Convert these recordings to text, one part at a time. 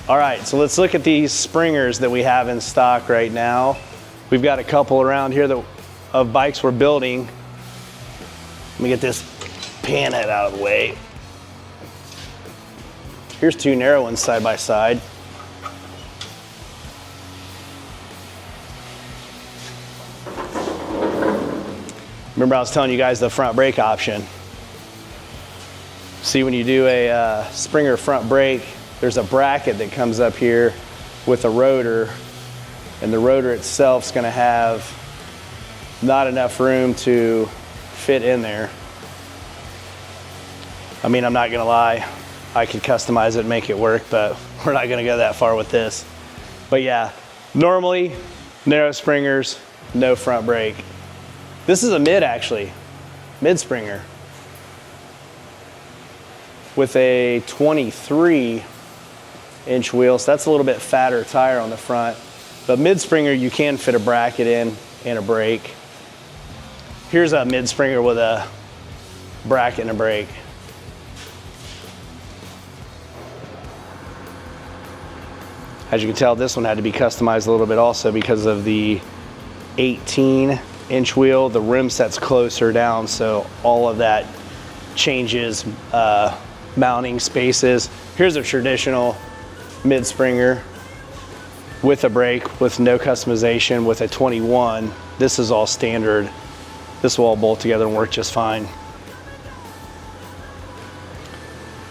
All right, so let's look at these springers that we have in stock right now. We've got a couple around here of bikes we're building. Let me get this pan head out of the way. Here's two narrow ones side by side. Remember I was telling you guys the front brake option. See, when you do a Springer front brake, there's a bracket that comes up here with a rotor, and the rotor itself is going to have not enough room to fit in there. I mean, I'm not going to lie, I could customize it and make it work, but we're not going to go that far with this. But yeah, normally narrow springers, no front brake. This is a mid, actually, mid Springer with a 23-inch wheel, so that's a little bit fatter tire on the front. But mid Springer, you can fit a bracket in and a brake. Here's a mid Springer with a bracket and a brake. As you can tell, this one had to be customized a little bit also because of the 18-inch wheel. The rim set's closer down, so all of that changes mounting spaces. Here's a traditional mid Springer with a brake, with no customization, with a 21. This is all standard. This will all bolt together and work just fine.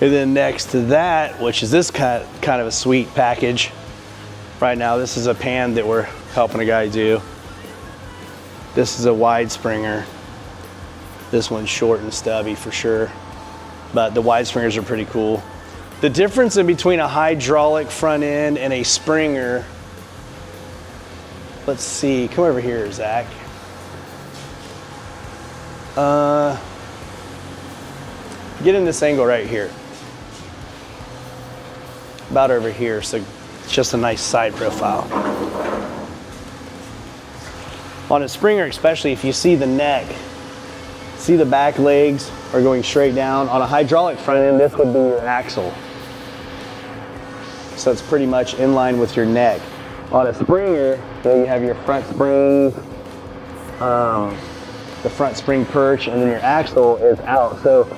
And then next to that, which is this kind of a sweet package right now, this is a pan that we're helping a guy do. This is a wide Springer. This one's short and stubby for sure, but the wide Springers are pretty cool. The difference in between a hydraulic front end and a Springer, let's see, come over here, Zach. Get in this angle right here. About over here, so it's just a nice side profile. On a Springer, especially if you see the neck, see the back legs are going straight down. On a hydraulic front end, this would be your axle. So it's pretty much in line with your neck. On a Springer, you have your front springs, the front spring perch, and then your axle is out. So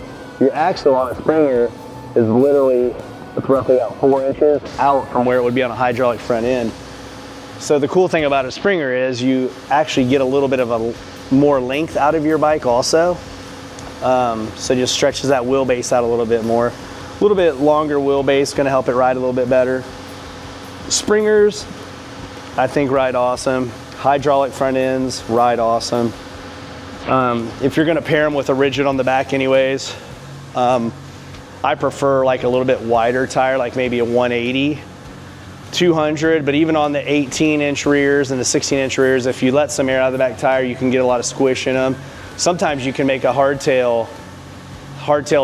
your axle on a Springer is literally, it's roughly about 4 inches out from where it would be on a hydraulic front end. So the cool thing about a Springer is you actually get a little bit of a more length out of your bike also. So it just stretches that wheelbase out a little bit more. A little bit longer wheelbase, gonna help it ride a little bit better. Springers, I think ride awesome. Hydraulic front ends, ride awesome. If you're gonna pair them with a rigid on the back anyways, I prefer like a little bit wider tire, like maybe a 180, 200, but even on the 18-inch rears and the 16-inch rears, if you let some air out of the back tire, you can get a lot of squish in them. Sometimes you can make a hardtailed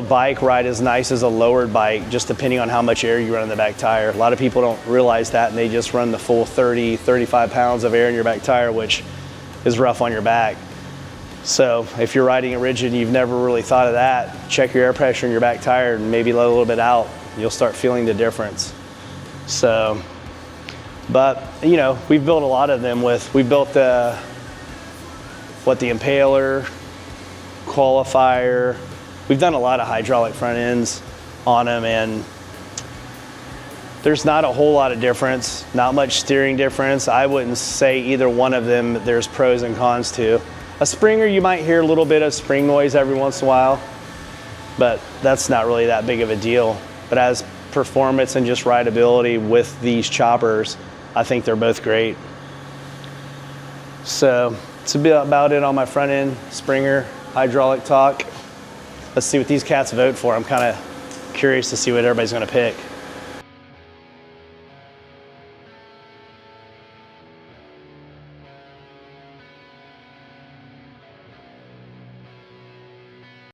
bike ride as nice as a lowered bike, just depending on how much air you run in the back tire. A lot of people don't realize that, and they just run the full 30, 35 pounds of air in your back tire, which is rough on your back. So if you're riding a rigid and you've never really thought of that, check your air pressure in your back tire and maybe let a little bit out. You'll start feeling the difference. So, but you know, we've built a lot of them we built the Impaler, Qualifier. We've done a lot of hydraulic front ends on them, and there's not a whole lot of difference, not much steering difference. I wouldn't say either one of them there's pros and cons to. A Springer, you might hear a little bit of spring noise every once in a while, but that's not really that big of a deal. But as performance and just rideability with these choppers, I think they're both great. So it's about it on my front end Springer hydraulic talk. Let's see what these cats vote for. I'm kind of curious to see what everybody's going to pick.